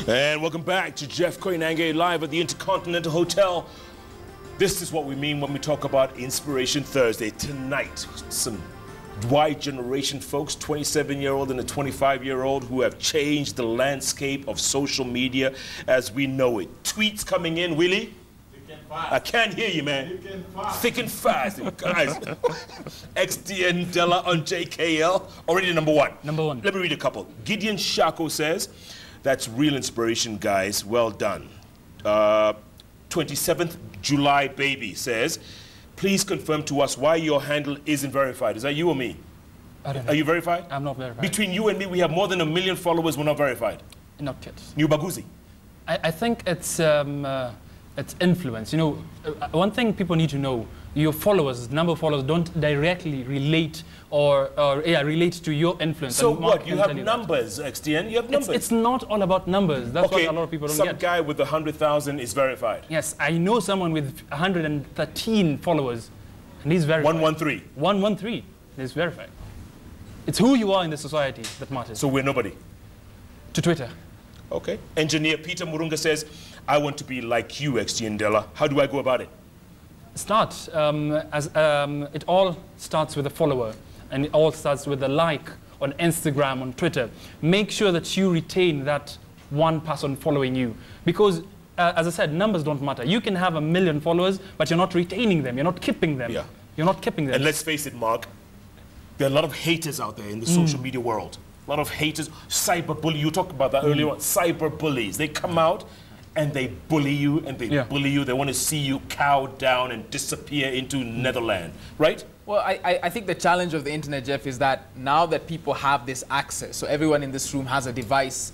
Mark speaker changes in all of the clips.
Speaker 1: And welcome back to Jeff Koinange live at the Intercontinental Hotel. This is what we mean when we talk about Inspiration Thursday. Tonight, some Y generation folks, 27-year-old and a 25-year-old, who have changed the landscape of social media as we know it. Tweets coming in, Willie? I can't hear you, man. Thick and fast. Guys, Xtian Dela on JKL, already number one.
Speaker 2: Number one.
Speaker 1: Let me read a couple. Gideon Shako says, that's real inspiration, guys. Well done. 27th July Baby says, please confirm to us why your handle isn't verified. Is that you or me?
Speaker 2: I don't know.
Speaker 1: Are you verified?
Speaker 2: I'm not verified.
Speaker 1: Between you and me, we have more than 1 million followers. We're not verified.
Speaker 2: Not yet.
Speaker 1: New Baguzi.
Speaker 2: I think it's influence. You know, one thing people need to know, your followers, number of followers, don't directly relate or relate to your influence.
Speaker 1: So what? You have numbers, Xtian? You have numbers.
Speaker 2: It's not all about numbers. That's what a lot of people don't get.
Speaker 1: Some guy with 100,000 is verified.
Speaker 2: Yes, I know someone with 113 followers, and he's verified.
Speaker 1: 113.
Speaker 2: 113 is verified. It's who you are in the society that matters.
Speaker 1: So we're nobody.
Speaker 2: To Twitter.
Speaker 1: Okay. Engineer Peter Murunga says, I want to be like you, Xtian Dela. How do I go about it?
Speaker 2: Start. It all starts with a follower, and it all starts with a like on Instagram, on Twitter. Make sure that you retain that one person following you. Because, as I said, numbers don't matter. You can have 1 million followers, but you're not retaining them. You're not keeping them.
Speaker 1: Yeah.
Speaker 2: You're not keeping them.
Speaker 1: And let's face it, Mark, there are a lot of haters out there in the social media world. A lot of haters. Cyberbully, you talked about that earlier on. Cyberbullies. They come out and they bully you and they bully you. They want to see you cow down and disappear into Netherlands, right?
Speaker 3: Well, I think the challenge of the internet, Jeff, is that now that people have this access, so everyone in this room has a device,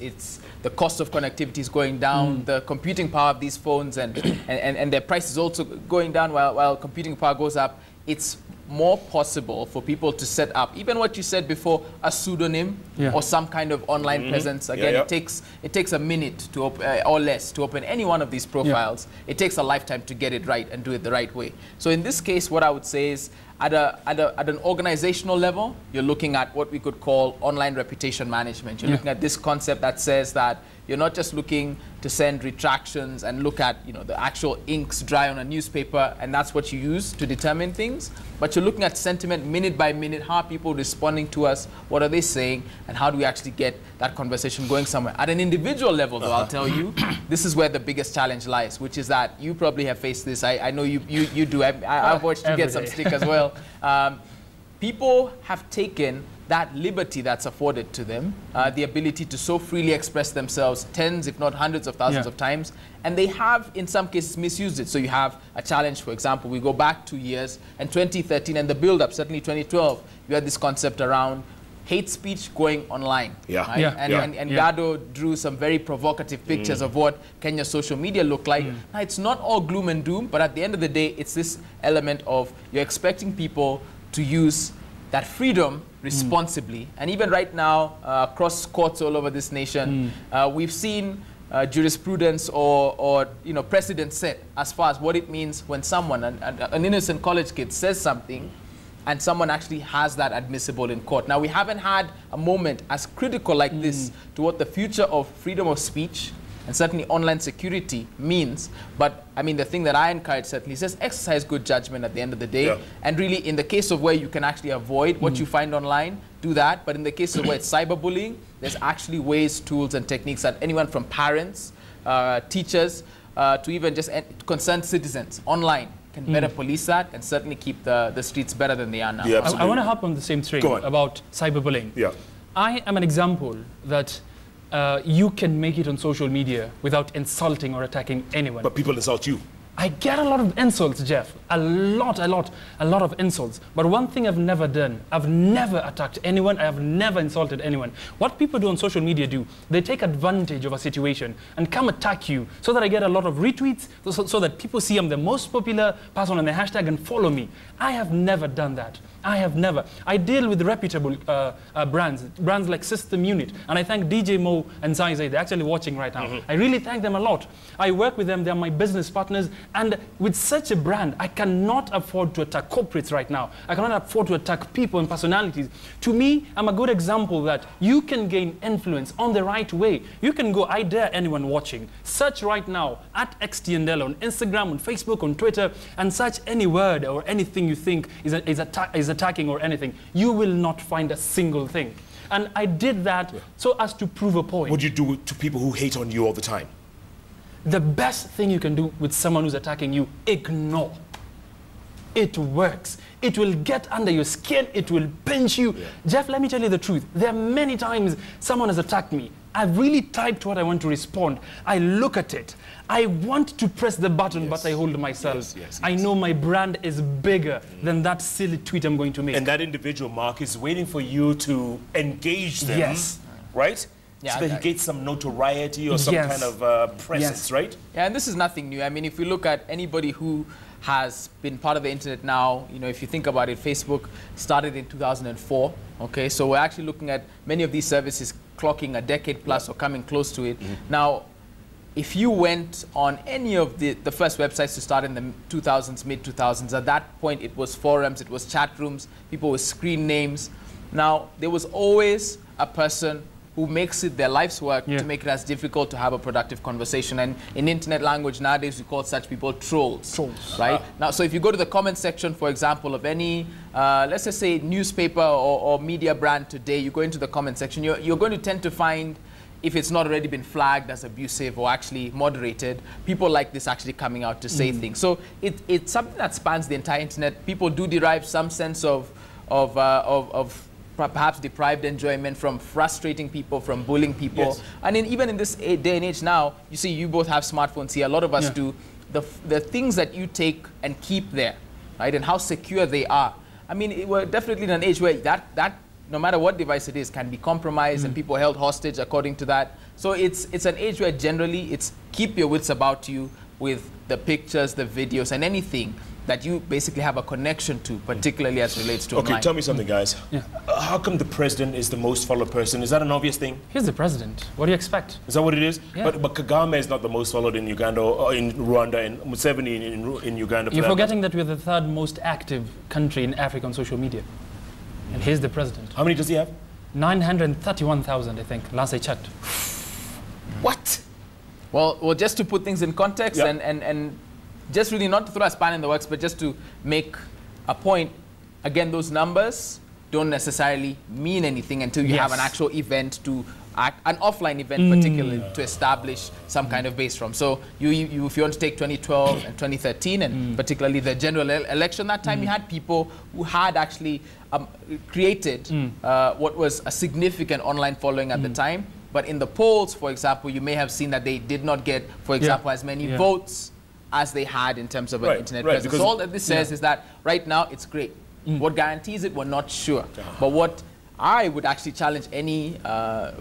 Speaker 3: the cost of connectivity is going down, the computing power of these phones and their price is also going down while computing power goes up. It's more possible for people to set up, even what you said before, a pseudonym or some kind of online presence. Again, it takes a minute to or less to open any one of these profiles. It takes a lifetime to get it right and do it the right way. So in this case, what I would say is, at an organizational level, you're looking at what we could call online reputation management. You're looking at this concept that says that you're not just looking to send retractions and look at the actual inks dry on a newspaper, and that's what you use to determine things. But you're looking at sentiment minute by minute. How are people responding to us? What are they saying? And how do we actually get that conversation going somewhere? At an individual level, though, I'll tell you, this is where the biggest challenge lies, which is that you probably have faced this. I know you do. I've watched you get some stick as well. People have taken that liberty that's afforded to them, the ability to so freely express themselves tens, if not hundreds of thousands of times, and they have, in some cases, misused it. So you have a challenge, for example, we go back 2 years, and 2013 and the build-up, certainly 2012, you had this concept around hate speech going online. Right? And Gado drew some very provocative pictures of what Kenya's social media looked like. Now, it's not all gloom and doom, but at the end of the day, it's this element of you're expecting people to use that freedom responsibly. And even right now, across courts all over this nation, we've seen jurisprudence or precedent set as far as what it means when someone, an innocent college kid, says something and someone actually has that admissible in court. Now, we haven't had a moment as critical like this to what the future of freedom of speech and certainly online security means. But I mean, the thing that I encourage certainly is just exercise good judgment at the end of the day. And really, in the case of where you can actually avoid what you find online, do that. But in the case of where it's cyberbullying, there's actually ways, tools, and techniques that anyone from parents, teachers, to even just concerned citizens online can better police that and certainly keep the streets better than they are now.
Speaker 2: I want to hop on the same string about cyberbullying. I am an example that you can make it on social media without insulting or attacking anyone.
Speaker 1: But people insult you.
Speaker 2: I get a lot of insults, Jeff. A lot of insults. But one thing I've never done, I've never attacked anyone, I have never insulted anyone. What people do on social media they take advantage of a situation and come attack you so that I get a lot of retweets, so that people see I'm the most popular person on the hashtag and follow me. I have never done that. I have never. I deal with reputable brands like System Unit, and I thank DJ Mo and Zai Zai. They're actually watching right now. I really thank them a lot. I work with them. They're my business partners, and with such a brand, I cannot afford to attack corporates right now. I cannot afford to attack people and personalities. To me, I'm a good example that you can gain influence on the right way. You can go, I dare anyone watching, search right now at Xtian Dela on Instagram, on Facebook, on Twitter, and search any word or anything you think is attacking or anything. You will not find a single thing. And I did that so as to prove a point.
Speaker 1: What do you do to people who hate on you all the time?
Speaker 2: The best thing you can do with someone who's attacking you, ignore. It works. It will get under your skin. It will pinch you. Jeff, let me tell you the truth. There are many times someone has attacked me. I've really typed what I want to respond. I look at it. I want to press the button, but I hold myself. I know my brand is bigger than that silly tweet I'm going to make.
Speaker 1: And that individual, Mark, is waiting for you to engage them, right?
Speaker 3: Yeah,
Speaker 1: so that he gets some notoriety or some kind of presence, right?
Speaker 3: Yeah, and this is nothing new. I mean, if you look at anybody who has been part of the internet now, you know, if you think about it, Facebook started in 2004, okay? So we're actually looking at many of these services clocking a decade plus or coming close to it. Now, if you went on any of the first websites to start in the 2000s, mid-2000s, at that point it was forums, it was chat rooms, people with screen names. Now, there was always a person who makes it their life's work to make it as difficult to have a productive conversation. And in internet language nowadays, we call such people trolls. Right? Now, so if you go to the comment section, for example, of any, let's just say, newspaper or media brand today, you go into the comment section, you're going to tend to find, if it's not already been flagged as abusive or actually moderated, people like this actually coming out to say things. So it's something that spans the entire internet. People do derive some sense of perhaps deprived enjoyment from frustrating people, from bullying people. And even in this day and age now, you see, you both have smartphones here, a lot of us do. The things that you take and keep there, right, and how secure they are. I mean, we're definitely in an age where that no matter what device it is, can be compromised and people held hostage according to that. So it's an age where generally it's keep your wits about you with the pictures, the videos, and anything that you basically have a connection to, particularly as relates to online.
Speaker 1: Okay, tell me something, guys. How come the president is the most followed person? Is that an obvious thing?
Speaker 2: He's the president. What do you expect?
Speaker 1: Is that what it is? But Kagame is not the most followed in Uganda or in Rwanda, and Museveni in Uganda.
Speaker 2: You're forgetting that we're the third most active country in Africa on social media. And he's the president.
Speaker 1: How many does he have?
Speaker 2: 931,000, I think, last I checked.
Speaker 1: What?
Speaker 3: Well, just to put things in context and just really not to throw a span in the works, but just to make a point, again, those numbers don't necessarily mean anything until you have an actual event to an offline event, particularly to establish some kind of base from. So if you want to take 2012 and 2013, and particularly the general election, that time you had people who had actually created what was a significant online following at the time. But in the polls, for example, you may have seen that they did not get, for example, as many votes as they had in terms of an internet presence. So all that this says is that right now it's great. What guarantees it, we're not sure. But what I would actually challenge any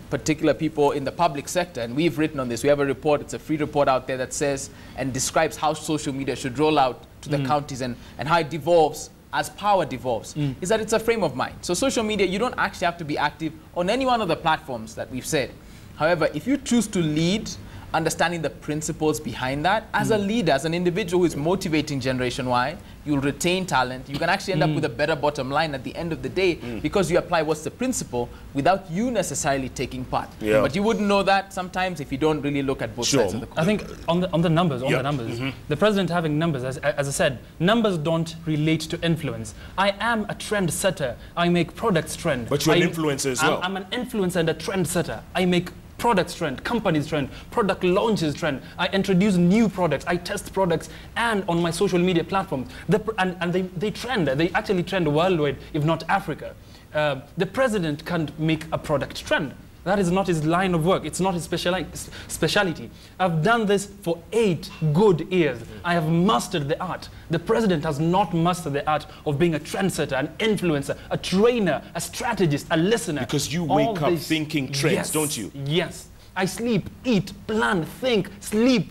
Speaker 3: particular people in the public sector, and we've written on this, we have a report, it's a free report out there that says and describes how social media should roll out to the counties and how it devolves as power devolves, is that it's a frame of mind. So social media, you don't actually have to be active on any one of the platforms that we've said. However, if you choose to lead, understanding the principles behind that, as a leader, as an individual who is motivating Generation Y, you'll retain talent. You can actually end up with a better bottom line at the end of the day because you apply what's the principle without you necessarily taking part. But you wouldn't know that sometimes if you don't really look at both sides of the coin.
Speaker 2: I think on the numbers, the president having numbers, as I said, numbers don't relate to influence. I am a trend setter. I make products trend.
Speaker 1: But you're an influencer as well.
Speaker 2: I'm an influencer and a trend setter. I make products trend, companies trend, product launches trend. I introduce new products, I test products, and on my social media platforms. And they trend, they actually trend worldwide, if not Africa. The president can't make a product trend. That is not his line of work. It's not his speciality. I've done this for 8 good years. I have mastered the art. The president has not mastered the art of being a trendsetter, an influencer, a trainer, a strategist, a listener.
Speaker 1: Because you wake up thinking trends, don't you?
Speaker 2: Yes. I sleep, eat, plan, think, sleep.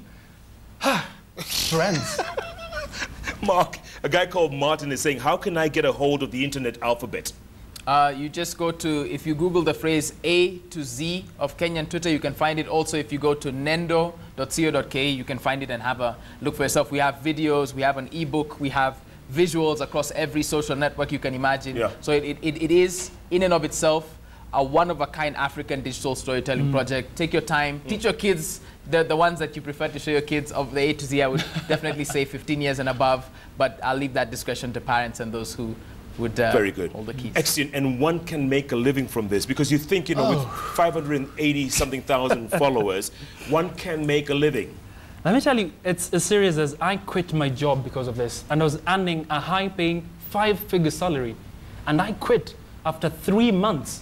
Speaker 2: Trends.
Speaker 1: Mark, A guy called Martin is saying, how can I get a hold of the internet alphabet?
Speaker 3: You just go to, if you Google the phrase A to Z of Kenyan Twitter, you can find it. Also, if you go to nendo.co.ke, you can find it and have a look for yourself. We have videos, we have an ebook, we have visuals across every social network you can imagine.
Speaker 1: Yeah.
Speaker 3: So it is, in and of itself, a one-of-a-kind African digital storytelling project. Take your time, teach your kids, the ones that you prefer to show your kids of the A to Z. I would definitely say 15 years and above, but I'll leave that discretion to parents and those who would
Speaker 1: Very good.
Speaker 3: hold the keys.
Speaker 1: Xtian, and one can make a living from this because you think, you know, with 580-something thousand followers, one can make a living.
Speaker 2: Let me tell you, it's as serious as I quit my job because of this. And I was earning a high-paying 5-figure salary. And I quit after 3 months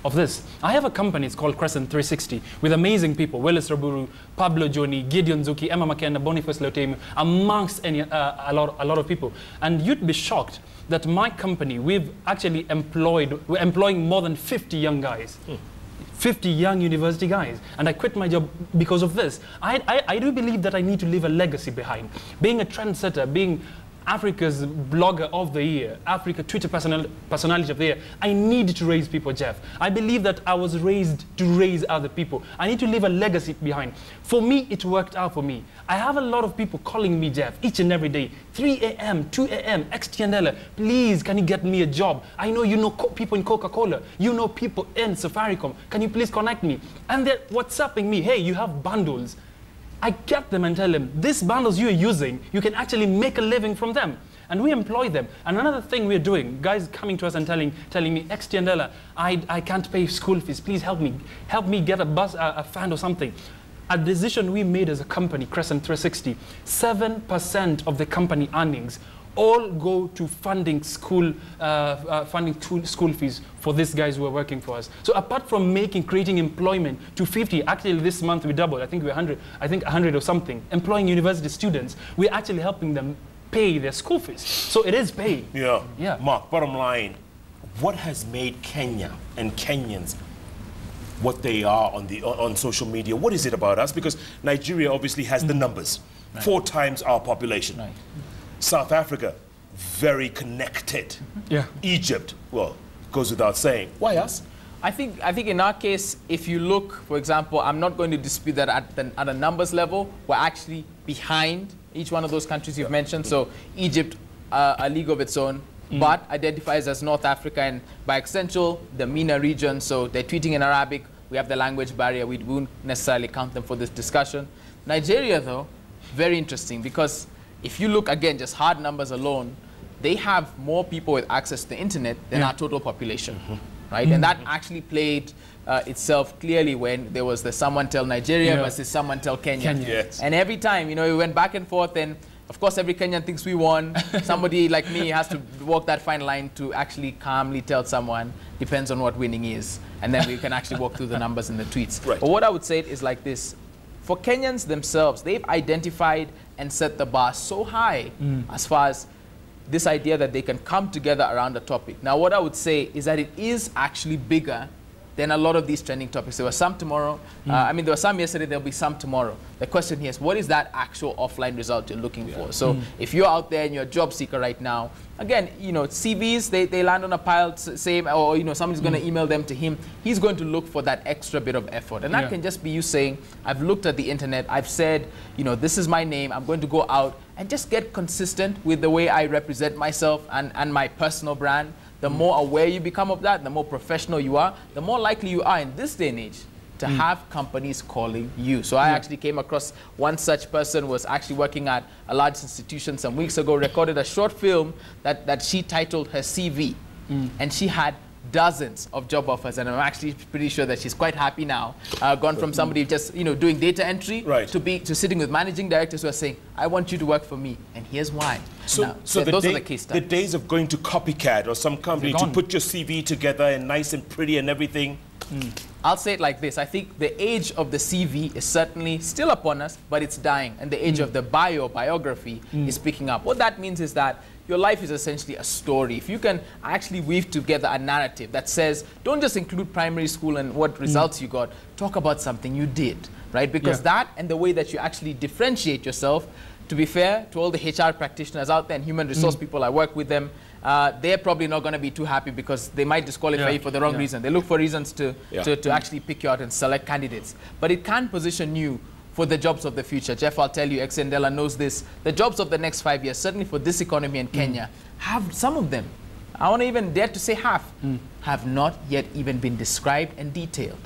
Speaker 2: of this. I have a company, it's called Crescent 360, with amazing people, Willis Raburu, Pablo Joni, Gideon Zuki, Emma Makenda, Boniface Leotemu, amongst a lot of people. And you'd be shocked that my company, we're employing more than 50 young guys. 50 young university guys. And I quit my job because of this. I do believe that I need to leave a legacy behind. Being a trendsetter, being Africa's blogger of the year, Africa Twitter personality of the year, I need to raise people, Jeff. I believe that I was raised to raise other people. I need to leave a legacy behind. For me, it worked out for me. I have a lot of people calling me, Jeff, each and every day, 3 a.m., 2 a.m., Xtian Dela, please, can you get me a job? I know you know people in Coca-Cola. You know people in Safaricom. Can you please connect me? And they're WhatsApping me, hey, you have bundles. I get them and tell them, these bundles you're using, you can actually make a living from them. And we employ them. And another thing we're doing, guys coming to us and telling me, Xtian Dela, I can't pay school fees, please help me. Help me get a fan or something. A decision we made as a company, Crescent 360, 7% of the company earnings all go to funding school fees for these guys who are working for us. So apart from creating employment to 50, actually this month we doubled. I think we're 100 or something. Employing university students, we're actually helping them pay their school fees. So it is paying.
Speaker 1: Yeah. Mark, bottom line, what has made Kenya and Kenyans what they are on social media? What is it about us? Because Nigeria obviously has the numbers, 4 times our population.
Speaker 3: Right.
Speaker 1: South Africa, very connected.
Speaker 2: Yeah.
Speaker 1: Egypt, well, goes without saying. Why us?
Speaker 3: I think in our case, if you look, for example, I'm not going to dispute that at a numbers level, we're actually behind each one of those countries you've mentioned. So Egypt, a league of its own, but identifies as North Africa and by extension, the MENA region. So they're tweeting in Arabic. We have the language barrier. We won't necessarily count them for this discussion. Nigeria, though, very interesting because if you look, again, just hard numbers alone, they have more people with access to the internet than our total population, right? And that actually played itself clearly when there was the Someone Tell Nigeria versus Someone Tell Kenya.
Speaker 1: Yes.
Speaker 3: And every time, you know, we went back and forth, and of course, every Kenyan thinks we won. Somebody like me has to walk that fine line to actually calmly tell someone, depends on what winning is. And then we can actually walk through the numbers and the tweets.
Speaker 1: Right.
Speaker 3: But what I would say is like this. For Kenyans themselves, they've identified and set the bar so high as far as this idea that they can come together around a topic. Now, what I would say is that it is actually bigger than a lot of these trending topics. There were some tomorrow. I mean, there were some yesterday. There'll be some tomorrow. The question here is, what is that actual offline result you're looking for? So if you're out there and you're a job seeker right now, again, you know, CVs, they land on a pile, same, or, you know, somebody's going to email them to him. He's going to look for that extra bit of effort. And that can just be you saying, I've looked at the internet. I've said, you know, this is my name. I'm going to go out and just get consistent with the way I represent myself and my personal brand. The more aware you become of that, the more professional you are, the more likely you are in this day and age to have companies calling you. So I actually came across one such person, was actually working at a large institution some weeks ago, recorded a short film that she titled her CV. And she had dozens of job offers, and I'm actually pretty sure that she's quite happy now. Gone from somebody just, you know, doing data entry to sitting with managing directors who are saying, I want you to work for me, and here's why.
Speaker 1: So those are the case studies. The days of going to Copycat or some company to put your CV together and nice and pretty and everything.
Speaker 3: I'll say it like this. I think the age of the CV is certainly still upon us, but it's dying. And the age of the biography is picking up. What that means is that your life is essentially a story. If you can actually weave together a narrative that says, don't just include primary school and what results you got, talk about something you did, right? Because that and the way that you actually differentiate yourself to be fair to all the HR practitioners out there and human resource people, I work with them, they're probably not going to be too happy because they might disqualify you for the wrong reason. They look for reasons to actually pick you out and select candidates. But it can position you for the jobs of the future. Jeff, I'll tell you, Xtian Dela knows this. The jobs of the next 5 years, certainly for this economy in Kenya, have some of them, I want to even dare to say half, have not yet even been described and detailed.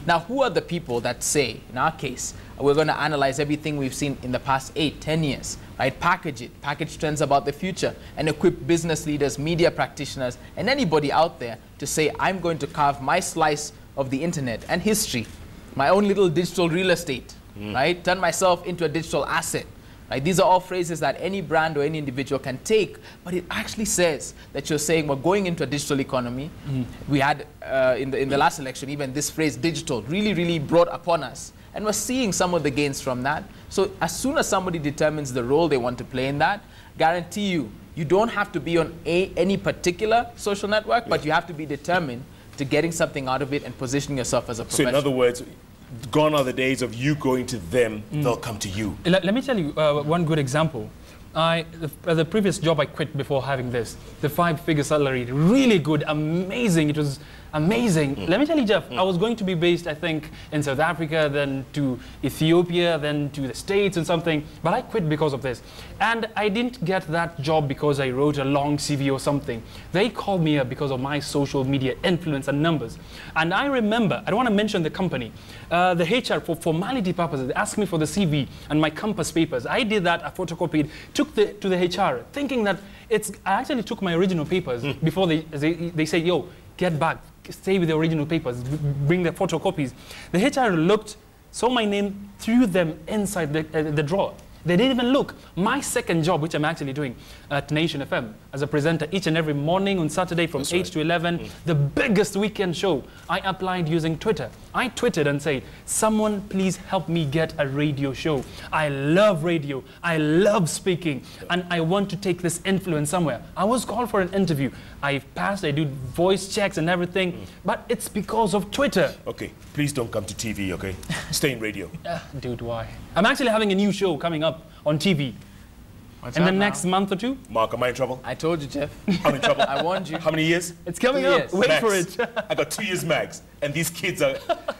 Speaker 3: Now, who are the people that say, in our case, we're going to analyze everything we've seen in the past 8, 10 years, right? Package it, package trends about the future, and equip business leaders, media practitioners, and anybody out there to say, I'm going to carve my slice of the internet and history, my own little digital real estate, right? Turn myself into a digital asset. Right? These are all phrases that any brand or any individual can take, but it actually says that you're saying we're going into a digital economy. We had in the last election, even this phrase digital really brought upon us. And we're seeing some of the gains from that. So as soon as somebody determines the role they want to play in that, guarantee you, you don't have to be on any particular social network, but you have to be determined to getting something out of it and positioning yourself as a professional.
Speaker 1: So in other words, gone are the days of you going to them, they'll come to you.
Speaker 2: Let me tell you one good example. The previous job I quit before having this, the 5-figure salary, really good, amazing. It was amazing. Let me tell you, Jeff, I was going to be based, I think, in South Africa, then to Ethiopia, then to the States and something. But I quit because of this. And I didn't get that job because I wrote a long CV or something. They called me up because of my social media influence and numbers. And I remember, I don't want to mention the company, the HR, for formality purposes, they asked me for the CV and my campus papers. I did that, I photocopied, took to the HR, thinking that I actually took my original papers before they said, yo, get back, stay with the original papers, bring the photocopies. The HR looked, saw my name, threw them inside the drawer. They didn't even look. My second job, which I'm actually doing at Nation FM as a presenter each and every morning on Saturday from 8 to 11, the biggest weekend show, I applied using Twitter. I tweeted and said, someone please help me get a radio show. I love radio. I love speaking. And I want to take this influence somewhere. I was called for an interview. I passed, I do voice checks and everything, but it's because of Twitter.
Speaker 1: Okay, please don't come to TV, okay? Stay in radio.
Speaker 2: Dude, why? I'm actually having a new show coming up on TV. In the next month or two.
Speaker 1: Mark, am I in trouble?
Speaker 3: I told you, Jeff.
Speaker 1: I'm in trouble.
Speaker 3: I warned you.
Speaker 1: How many years?
Speaker 2: It's coming up. Wait
Speaker 1: max.
Speaker 2: for it.
Speaker 1: I got 2 years max. And these kids are...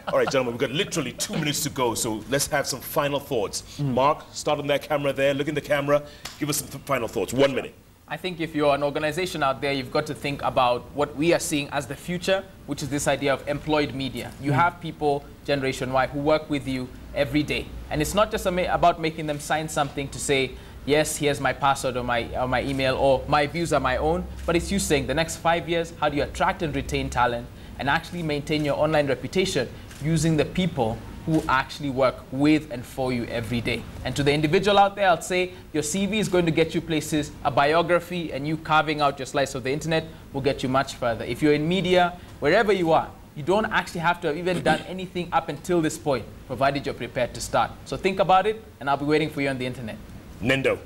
Speaker 1: All right, gentlemen, we've got literally 2 minutes to go, so let's have some final thoughts. Mark, start on that camera there. Look in the camera. Give us some final thoughts. 1 minute.
Speaker 3: I think if you're an organization out there, you've got to think about what we are seeing as the future, which is this idea of employed media. You have people, Generation Y, who work with you every day. And it's not just about making them sign something to say, yes, here's my password or my email, or my views are my own, but it's you saying the next 5 years, how do you attract and retain talent and actually maintain your online reputation using the people who actually work with and for you every day. And to the individual out there, I'll say your CV is going to get you places. A biography and you carving out your slice of the internet will get you much further. If you're in media, wherever you are, you don't actually have to have even done anything up until this point, provided you're prepared to start. So think about it, and I'll be waiting for you on the internet.
Speaker 1: Nendo.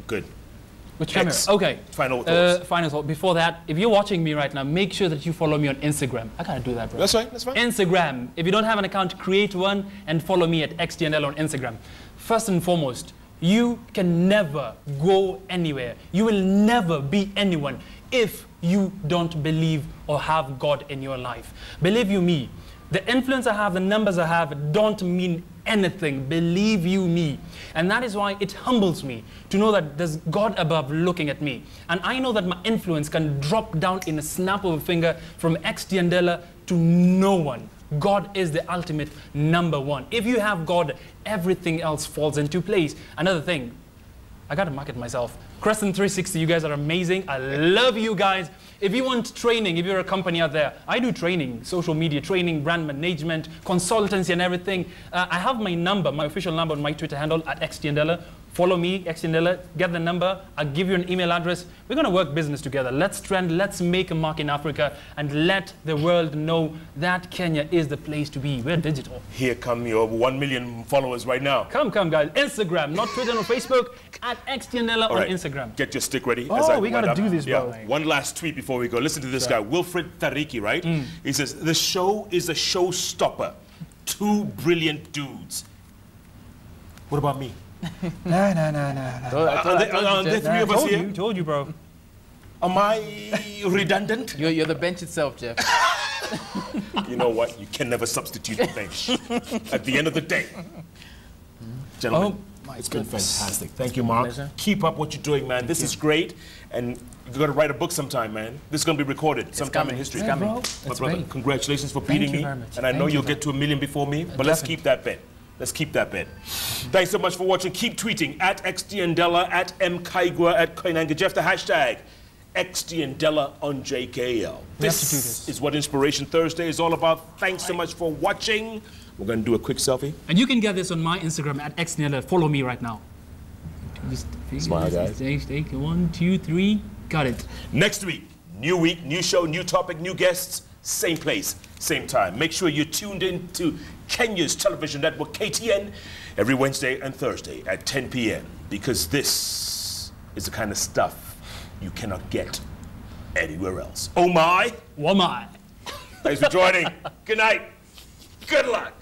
Speaker 3: Good.
Speaker 2: Which camera? Okay.
Speaker 1: Final thoughts.
Speaker 2: Final thought. Before that, if you're watching me right now, make sure that you follow me on Instagram. I gotta do that, bro.
Speaker 1: That's fine. That's fine.
Speaker 2: Instagram. If you don't have an account, create one and follow me at Xtian Dela on Instagram. First and foremost, you can never go anywhere. You will never be anyone if you don't believe or have God in your life. Believe you me, the influence I have, the numbers I have don't mean anything, believe you me. And that is why it humbles me to know that there's God above looking at me. And I know that my influence can drop down in a snap of a finger from Xtian Dela to no one. God is the ultimate number one. If you have God, everything else falls into place. Another thing, I gotta market myself. Crescent 360, you guys are amazing. I love you guys. If you want training, if you're a company out there, I do training, social media training, brand management, consultancy and everything. I have my number, my official number on my Twitter handle at Xtian Dela. Follow me, Xtian Dela, get the number. I'll give you an email address. We're gonna work business together. Let's trend, let's make a mark in Africa and let the world know that Kenya is the place to be. We're digital.
Speaker 1: Here come your 1 million followers right now.
Speaker 2: Come guys. Instagram, not Twitter or Facebook, at Xtian Dela on Instagram.
Speaker 1: Get your stick ready.
Speaker 2: Oh, we gotta do this, bro.
Speaker 1: Yeah. One last tweet before we go. Listen to this guy, Wilfred Tariki, right? He says, the show is a showstopper. 2 brilliant dudes. What about me?
Speaker 2: No.
Speaker 1: Are there three of us here?
Speaker 2: Told you, bro.
Speaker 1: Am I redundant?
Speaker 3: You're the bench itself, Jeff.
Speaker 1: You know what? You can never substitute the bench. At the end of the day. Gentlemen, it's been fantastic. Thank you, Mark.
Speaker 3: Pleasure.
Speaker 1: Keep up what you're doing, man. This is great. And you've got to write a book sometime, man. This is going to be recorded sometime in history.
Speaker 3: It's coming.
Speaker 1: My brother, congratulations for beating me.
Speaker 2: very much.
Speaker 1: And I know you'll get to 1 million before me, but let's keep that bet. Let's keep that bet. Thanks so much for watching. Keep tweeting at Xtian Dela, at Mkaigwa, at Koinange. Jeff, the hashtag Xtian Dela on JKL. This is what Inspiration Thursday is all about. Thanks so much for watching. We're going to do a quick selfie.
Speaker 2: And you can get this on my Instagram at Xtian Dela. Follow me right now.
Speaker 1: Smile, guys.
Speaker 2: 1, 2, 3. Got it.
Speaker 1: Next week, new show, new topic, new guests, same place, same time. Make sure you're tuned in to Kenya's television network, KTN, every Wednesday and Thursday at 10 p.m. because this is the kind of stuff you cannot get anywhere else. Oh my.
Speaker 2: Oh my.
Speaker 1: Thanks for joining. Good night. Good luck.